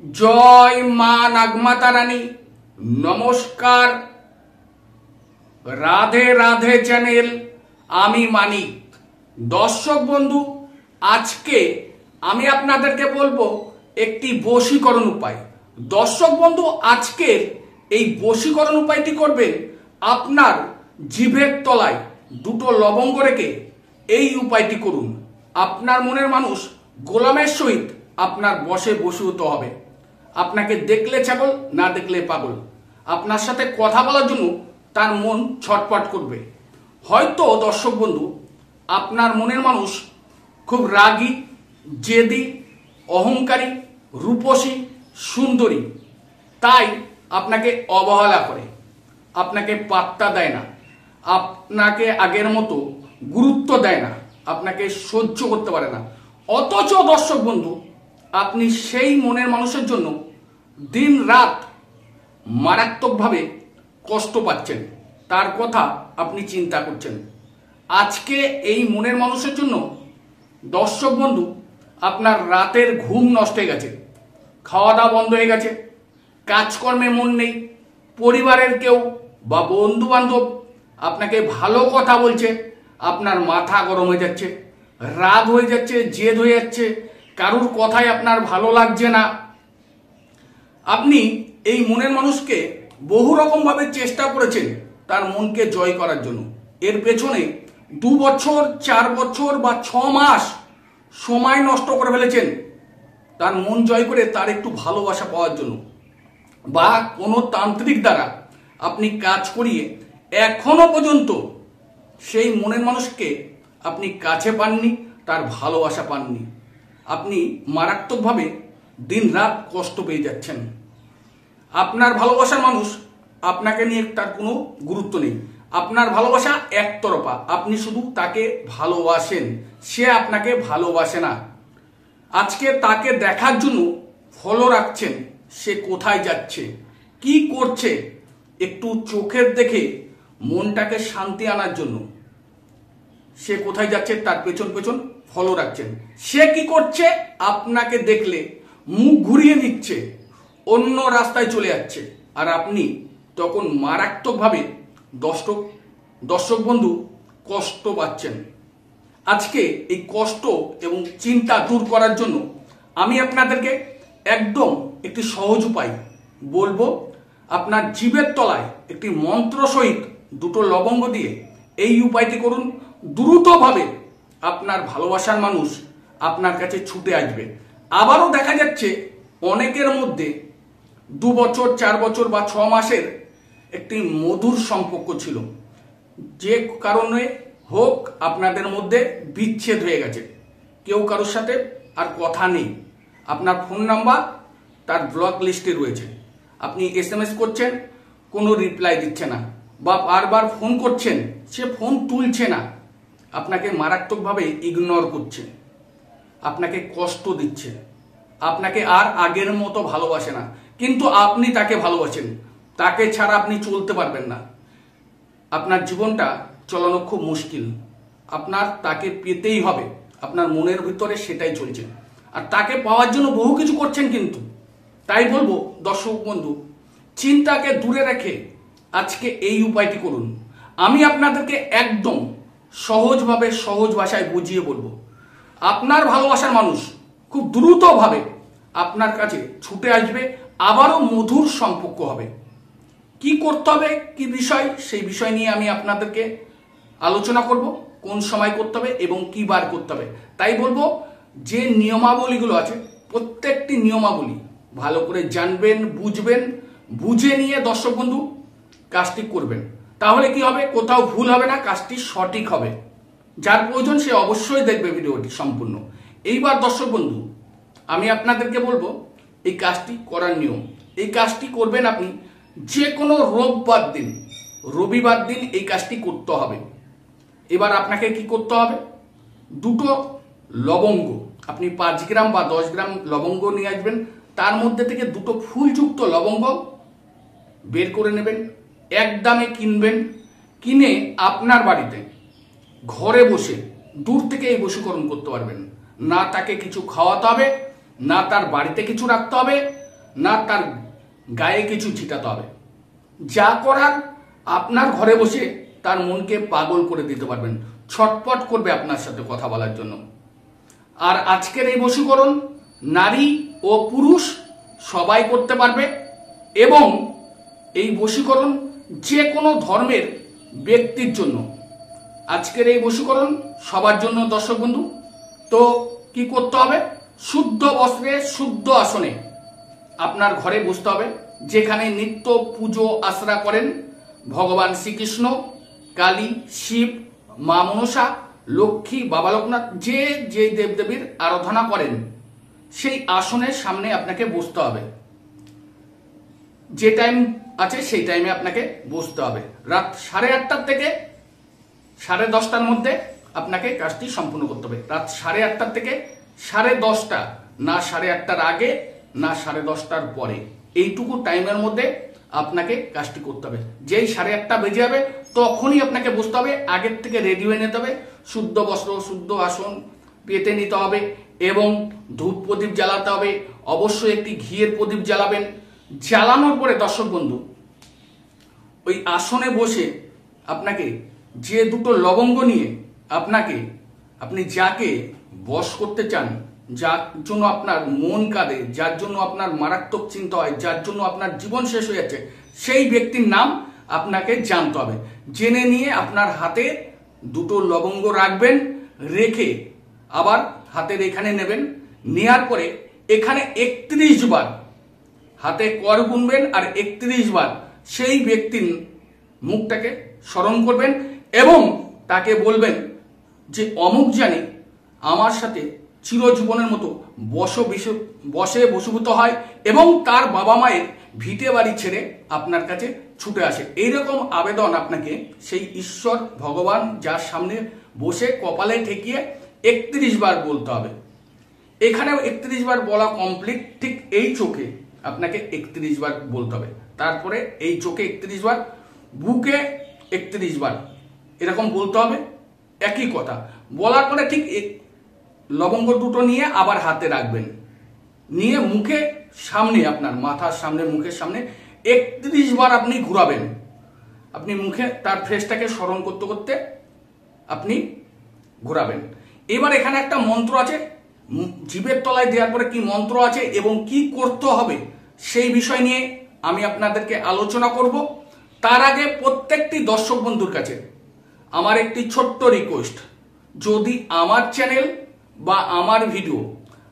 জয় মা নাগমাতা রানী। নমস্কার, রাধে রাধে চ্যানেল, আমি মানিক। দর্শক বন্ধু, আজকে আমি আপনাদেরকে বলবো একটি বশীকরণ উপায়। দর্শক বন্ধু, আজকের এই বশীকরণ উপায়টি করবেন আপনার জিভের তলায় দুটো লবঙ্গ রেখে। এই উপায়টি করুন, আপনার মনের মানুষ গোলামের সহিত আপনার বশে বশীভূত হবে। আপনাকে দেখলে ছাগল, না দেখলে পাগল। আপনার সাথে কথা বলার জন্য তার মন ছটপট করবে। হয়তো দর্শক বন্ধু, আপনার মনের মানুষ খুব রাগী, জেদি, অহংকারী, রূপসী, সুন্দরী, তাই আপনাকে অবহেলা করে, আপনাকে পাত্তা দেয় না, আপনাকে আগের মতো গুরুত্ব দেয় না, আপনাকে সহ্য করতে পারে না। অথচ দর্শক বন্ধু, আপনি সেই মনের মানুষের জন্য দিন রাত মারাত্মকভাবে কষ্ট পাচ্ছেন, তার কথা আপনি চিন্তা করছেন। আজকে এই মনের মানুষের জন্য দর্শক বন্ধু, আপনার রাতের ঘুম নষ্ট হয়ে গেছে, খাওয়া দাওয়া বন্ধ হয়ে গেছে, কাজকর্মে মন নেই, পরিবারের কেউ বা বন্ধু বান্ধব আপনাকে ভালো কথা বলছে, আপনার মাথা গরম হয়ে যাচ্ছে, রাগ হয়ে যাচ্ছে, জেদ হয়ে যাচ্ছে, কারুর কথাই আপনার ভালো লাগছে না। আপনি এই মনের মানুষকে বহু রকম ভাবে চেষ্টা করেছেন তার মনকে জয় করার জন্য। এর পেছনে 2 বছর, 4 বছর বা 6 মাস সময় নষ্ট করে ফেলেছেন তার মন জয় করে তার একটু ভালোবাসা পাওয়ার জন্য, বা কোনো তান্ত্রিক দ্বারা আপনি কাজ করিয়ে এখনো পর্যন্ত সেই মনের মানুষকে আপনি কাছে পাননি, তার ভালোবাসা পাননি। আপনি মারাত্মকভাবে দিন রাত কষ্ট পেয়ে যাচ্ছেন। আপনার ভালোবাসার মানুষ আপনাকে নিয়ে তার কোনো গুরুত্ব নেই, আপনার ভালোবাসা একতরফা, আপনি শুধু তাকে ভালোবাসেন, সে আপনাকে ভালোবাসে না। আজকে তাকে দেখার জন্য ফলো রাখছেন, সে কোথায় যাচ্ছে, কি করছে, একটু চোখের দেখে মনটাকে শান্তি আনার জন্য সে কোথায় যাচ্ছে তার পেছন পেছন ফলো রাখছেন। সে কি করছে, আপনাকে দেখলে মুখ ঘুরিয়ে নিচ্ছে, অন্য রাস্তায় চলে যাচ্ছে, আর আপনি তখন মারাত্মকভাবে দর্শক বন্ধু কষ্ট পাচ্ছেন। আজকে এই কষ্ট এবং চিন্তা দূর করার জন্য আমি আপনাদেরকে একদম একটি সহজ উপায় বলবো। আপনার জিভের তলায় একটি মন্ত্র সহিত দুটো লবঙ্গ দিয়ে এই উপায়টি করুন। দ্রুতভাবে আপনার ভালোবাসার মানুষ আপনার কাছে ছুটে আসবে। আবারও দেখা যাচ্ছে অনেকের মধ্যে 2 বছর, 4 বছর বা 6 মাসের একটি মধুর সম্পর্ক ছিল, যে কারণে হোক আপনাদের মধ্যে বিচ্ছেদ হয়ে গেছে, কেউ কারোর সাথে আর কথা নেই, আপনার ফোন নাম্বার তার ব্লক লিস্টে রয়েছে, আপনি SMS করছেন, কোনো রিপ্লাই দিচ্ছে না, বা বারবার ফোন করছেন, সে ফোন তুলছে না, আপনাকে মারাত্মকভাবে ইগনোর করছে, আপনাকে কষ্ট দিচ্ছে, আপনাকে আর আগের মতো ভালোবাসে না, কিন্তু আপনি তাকে ভালোবাসেন, তাকে ছাড়া আপনি চলতে পারবেন না। আপনার জীবনটা চালানো খুব মুশকিল, আপনার তাকে পেতেই হবে, আপনার মনের ভিতরে সেটাই চলছে, আর তাকে পাওয়ার জন্য বহু কিছু করছেন। কিন্তু তাই বলবো দর্শক বন্ধু, চিন্তাকে দূরে রেখে আজকে এই উপায়টি করুন। আমি আপনাদেরকে একদম সহজভাবে, সহজ ভাষায় বুঝিয়ে বলবো। আপনার ভালোবাসার মানুষ খুব দ্রুতভাবে আপনার কাছে ছুটে আসবে, আবারও মধুর সম্পর্ক হবে। কি করতে হবে, কি বিষয়, সেই বিষয় নিয়ে আমি আপনাদেরকে আলোচনা করব, কোন সময় করতে হবে এবং কি বার করতে হবে। তাই বলবো, যে নিয়মাবলীগুলো আছে প্রত্যেকটি নিয়মাবলী ভালো করে জানবেন, বুঝবেন, বুঝে নিয়ে দর্শক বন্ধু কাজটি করবেন। তাহলে কি হবে, কোথাও ভুল হবে না, কাজটি সঠিক হবে। যার প্রয়োজন সে অবশ্যই দেখবে ভিডিওটি সম্পূর্ণ। এইবার দর্শক বন্ধু, আমি আপনাদেরকে বলবো এই কাজটি করার নিয়ম। এই কাজটি করবেন আপনি যে কোনো রবিবার দিন এই কাজটি করতে হবে। এবার আপনাকে কি করতে হবে, দুটো লবঙ্গ, আপনি 5 গ্রাম বা 10 গ্রাম লবঙ্গ নিয়ে আসবেন, তার মধ্যে থেকে দুটো ফুলযুক্ত লবঙ্গ বের করে নেবেন, এক দামে কিনবেন, কিনে আপনার বাড়িতে ঘরে বসে দূর থেকে এই বশীকরণ করতে পারবেন। না তাকে কিছু খাওয়াতে হবে, না তার বাড়িতে কিছু রাখতে হবে, না তার গায়ে কিছু ছিটাতে হবে। যা করার আপনার ঘরে বসে তার মনকে পাগল করে দিতে পারবেন, ছটপট করবে আপনার সাথে কথা বলার জন্য। আর আজকের এই বশীকরণ নারী ও পুরুষ সবাই করতে পারবে এবং এই বশীকরণ যে কোনো ধর্মের ব্যক্তির জন্য। আজকের এই বশীকরণ সবার জন্য দর্শক বন্ধু। তো কি করতে হবে? শুদ্ধ বস্ত্রে শুদ্ধ আসনে আপনার ঘরে বসতে হবে, যেখানে নিত্য পুজো আশ্রা করেন ভগবান শ্রীকৃষ্ণ, কালী, শিব, মা মনসা, লক্ষ্মী, বাবা লোকনাথ, যে যে দেবদেবীর আরাধনা করেন সেই আসনের সামনে আপনাকে বসতে হবে। যে টাইম আছে সেই টাইমে আপনাকে বসতে হবে। রাত 8:30 থেকে 10:30 মধ্যে আপনাকে কাজটি সম্পূর্ণ করতে হবে। রাত 8:30 থেকে 10:30, না 8:30 আগে না 10:30 পরে, এইটুকু টাইমের মধ্যে আপনাকে কাজটি করতে হবে। যেই 8:30 বেজে যাবে তখনই আপনাকে বসতে হবে। আগের থেকে রেডি হয়ে নিতে হবে, শুদ্ধ বস্ত্র শুদ্ধ আসন পেতে নিতে হবে এবং ধূপ প্রদীপ জ্বালাতে হবে। অবশ্যই একটি ঘিয়ের প্রদীপ জ্বালাবেন। জ্বালানোর পরে দর্শক বন্ধু ওই আসনে বসে আপনাকে যে দুটো লবঙ্গ নিয়ে আপনি যাকে বশ করতে চান, যার জন্য আপনার মন কাঁদে, যার জন্য আপনার মারাত্মক চিন্তা হয়, যার জন্য আপনার জীবন শেষ হয়ে যাচ্ছে, সেই ব্যক্তির নাম আপনাকে জানতে হবে। জেনে নিয়ে আপনার হাতে দুটো লবঙ্গ রাখবেন, রেখে আবার হাতের এখানে নেবেন। নেয়ার পরে এখানে 31 বার হাতে কর গুনবেন আর 31 বার সেই ব্যক্তির মুখটাকে স্মরণ করবেন এবং তাকে বলবেন যে অমুক জানি আমার সাথে চিরজীবনের মতো বসে বশীভূত হয় এবং তার বাবা মায়ের ভিটে বাড়ি ছেড়ে আপনার কাছে ছুটে আসে। এইরকম আবেদন আপনাকে সেই ঈশ্বর ভগবান যার সামনে বসে কপালে ঠেকিয়ে 31 বার বলতে হবে। এখানেও 31 বার বলা কমপ্লিট। ঠিক এই চোখে আপনাকে 31 বার বলতে হবে। তারপরে এই চোখে 31 বার, বুকে 31 বার এরকম বলতে হবে। একই কথা বলার পরে ঠিক লবঙ্গ দুটো নিয়ে আবার হাতে রাখবেন, নিয়ে মুখে সামনে আপনার মাথার সামনে মুখের সামনে 31 বার আপনি ঘুরাবেন। আপনি মুখে তার ফেসটাকে স্মরণ করতে করতে আপনি ঘোরাবেন। এবার এখানে একটা মন্ত্র আছে, জিভের তলায় দেওয়ার পরে কি মন্ত্র আছে এবং কি করতে হবে সেই বিষয় নিয়ে আমি আপনাদেরকে আলোচনা করব। তার আগে প্রত্যেকটি দর্শক বন্ধুর কাছে আমার একটি ছোট্ট রিকোয়েস্ট, যদি আমার চ্যানেল বা আমার ভিডিও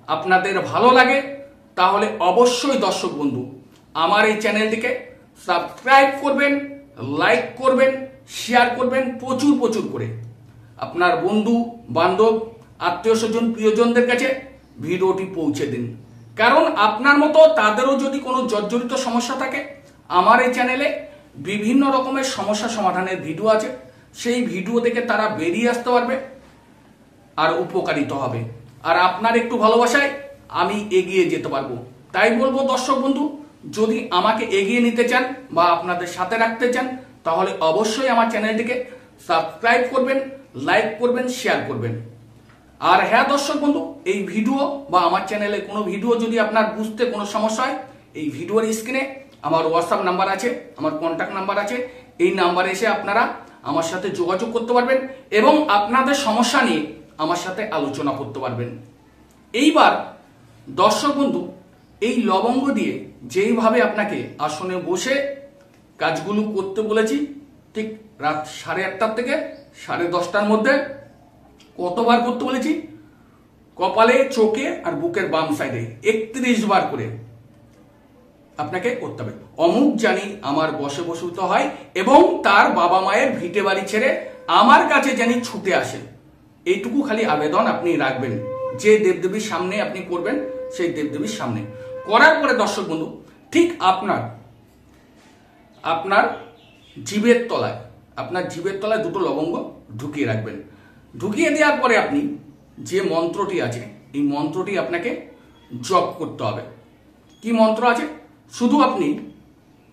আপনাদের ভালো লাগে তাহলে অবশ্যই দর্শক বন্ধু আমার এই চ্যানেলটিকে সাবস্ক্রাইব করবেন, লাইক করবেন, শেয়ার করবেন প্রচুর প্রচুর করে। আপনার বন্ধু বান্ধব আত্মীয় স্বজন প্রিয়জনদের কাছে ভিডিওটি পৌঁছে দিন, কারণ আপনার মতো তাদেরও যদি কোনো জর্জরিত সমস্যা থাকে আমার এই চ্যানেলে বিভিন্ন রকমের সমস্যা সমাধানের ভিডিও আছে। সেই ভিডিও দেখে তারা বেরিয়ে আসতে পারবে আর উপকারিত হবে। আর আপনার একটু ভালোবাসায় আমি এগিয়ে যেতে পারবো। তাই বলবো দর্শক বন্ধু, যদি আমাকে এগিয়ে নিতে চান বা আপনাদের সাথে রাখতে চান তাহলে অবশ্যই আমার চ্যানেলটিকে সাবস্ক্রাইব করবেন, লাইক করবেন, শেয়ার করবেন। আর হ্যাঁ দর্শক বন্ধু, এই ভিডিও বা আমার চ্যানেলে কোনো ভিডিও যদি আপনার বুঝতে কোনো সমস্যা হয়, এই ভিডিওর স্ক্রিনে আমার হোয়াটসঅ্যাপ নাম্বার আছে, আমার কন্ট্যাক্ট নাম্বার আছে। এই নাম্বারে এসে আপনারা আমার সাথে যোগাযোগ করতে পারবেন এবং আপনাদের সমস্যা নিয়ে আমার সাথে আলোচনা করতে পারবেন। এইবার দর্শক বন্ধু, এই লবঙ্গ দিয়ে যেইভাবে আপনাকে আসনে বসে কাজগুলো করতে বলেছি, ঠিক রাত 8:30 থেকে 10:30 মধ্যে কতবার করতে বলেছি? কপালে, চোখে আর বুকের বাম সাইডে 31 বার করে আপনাকে করতে হবে। অমুক জানি আমার বসে বসীভূত হয় এবং তার বাবা মায়ের ভিটে বাড়ি ছেড়ে আমার কাছে জানি ছুটে আসে। এইটুকু খালি আবেদন আপনি রাখবেন। যে দেবদেবীর সামনে আপনি করবেন সেই দেবদেবীর সামনে করার পরে দর্শক বন্ধু ঠিক আপনার জিভের তলায় দুটো লবঙ্গ ঢুকিয়ে রাখবেন। ঢুকিয়ে দেওয়ার পরে আপনি যে মন্ত্রটি আছে এই মন্ত্রটি আপনাকে জপ করতে হবে। কি মন্ত্র আছে? শুধু আপনি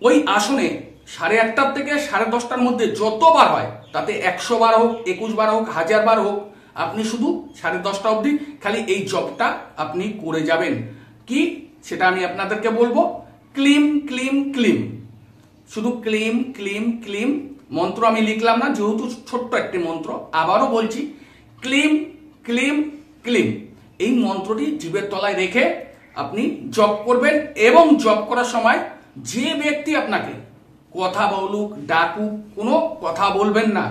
ওই আসনে 8:30 থেকে 10:30 মধ্যে যতবার হয়, তাতে 100 বার হোক, 21 বার হোক, 1000 বার হোক, আপনি শুধু 10:30 অবধি খালি এই জপটা আপনি করে যাবেন। কি সেটা আমি আপনাদেরকে বলবো। ক্লিম ক্লিম ক্লিম, শুধু ক্লিম ক্লিম ক্লিম মন্ত্র আমি লিখলাম না, যেহেতু ছোট্ট একটি মন্ত্র। আবারও বলছি, ক্লিম ক্লিম ক্লিম, এই মন্ত্রটি জিভের তলায় রেখে আপনি জপ করবেন। এবং জপ করার সময় যে ব্যক্তি আপনাকে কথা বলুক, ডাকুক, কোনো কথা বলবেন না,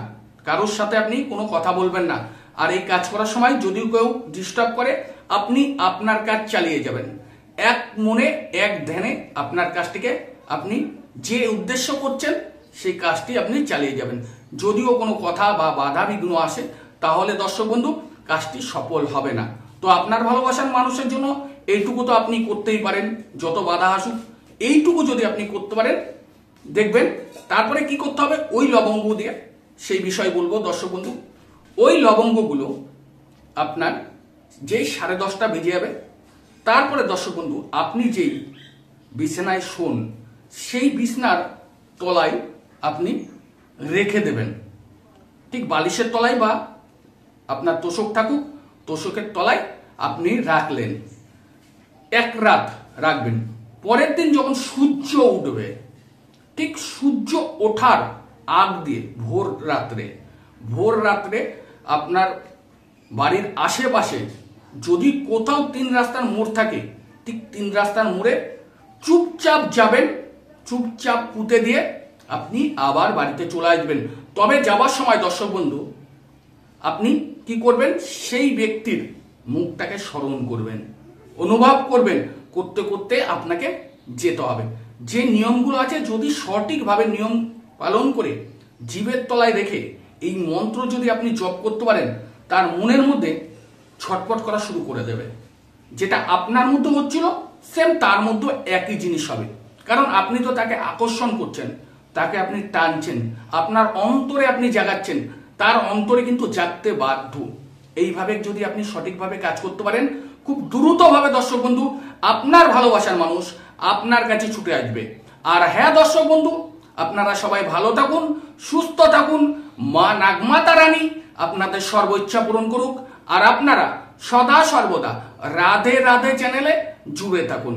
কারোর সাথে আপনি কোনো কথা বলবেন না। আর এই কাজ করার সময় যদিও কেউ ডিস্টার্ব করে, আপনি আপনার কাজ চালিয়ে যাবেন। এক মনে এক ধ্যানে আপনার কাজটিকে আপনি যে উদ্দেশ্য করছেন সেই কাজটি আপনি চালিয়ে যাবেন। যদিও কোনো কথা বা বাধা বিঘ্ন আসে, তাহলে দর্শক বন্ধু কাজটি সফল হবে না। তো আপনার ভালোবাসার মানুষের জন্য এইটুকু তো আপনি করতেই পারেন, যত বাধা আসুক এইটুকু যদি আপনি করতে পারেন, দেখবেন। তারপরে কি করতে হবে, ওই লবঙ্গ দিয়ে, সেই বিষয় বলবো দর্শক বন্ধু। ওই লবঙ্গগুলো আপনার যেই 10:30 বেজে যাবে, তারপরে দর্শক বন্ধু আপনি যেই বিছানায় শোন, সেই বিছানার তলায় আপনি রেখে দেবেন। ঠিক বালিশের তলায় বা আপনার তোষক থাকুক, তোষকের তলায় আপনি রাখলেন, এক রাত রাখবেন। পরের দিন যখন সূর্য উঠবে, ঠিক সূর্য ওঠার আগ দিয়ে ভোর রাত্রে আপনার বাড়ির আশেপাশে যদি কোথাও 3 রাস্তার মোড় থাকে, ঠিক 3 রাস্তার মোড়ে চুপচাপ যাবেন, চুপচাপ পুঁতে দিয়ে আপনি আবার বাড়িতে চলে আসবেন। তবে যাবার সময় দর্শক বন্ধু আপনি কি করবেন, সেই ব্যক্তির মুখটাকে স্মরণ করবেন, অনুভব করবেন, করতে করতে আপনাকে যেতে হবে। যে নিয়মগুলো আছে যদি সঠিকভাবে নিয়ম পালন করে জিভের তলায় রেখে এই মন্ত্র যদি আপনি জপ করতে পারেন, তার মনের মধ্যে ছটফট করা শুরু করে দেবে। যেটা আপনার মধ্যে হচ্ছিল সেম তার মধ্যে একই জিনিস হবে। কারণ আপনি তো তাকে আকর্ষণ করছেন, তাকে আপনি টানছেন, আপনার অন্তরে আপনি জাগাচ্ছেন, তার অন্তরে কিন্তু জাগতে বাধ্য। এইভাবে যদি আপনি সঠিকভাবে কাজ করতে পারেন, খুব দ্রুতভাবে দর্শক বন্ধু আপনার ভালোবাসার মানুষ আপনার কাছে ছুটে আসবে। আর হ্যাঁ দর্শক বন্ধু, আপনারা সবাই ভালো থাকুন, সুস্থ থাকুন, মা নাগমাতা রানী আপনাদের সর্ব ইচ্ছা পূরণ করুক। আর আপনারা সদা সর্বদা রাধে রাধে চ্যানেলে জুড়ে থাকুন।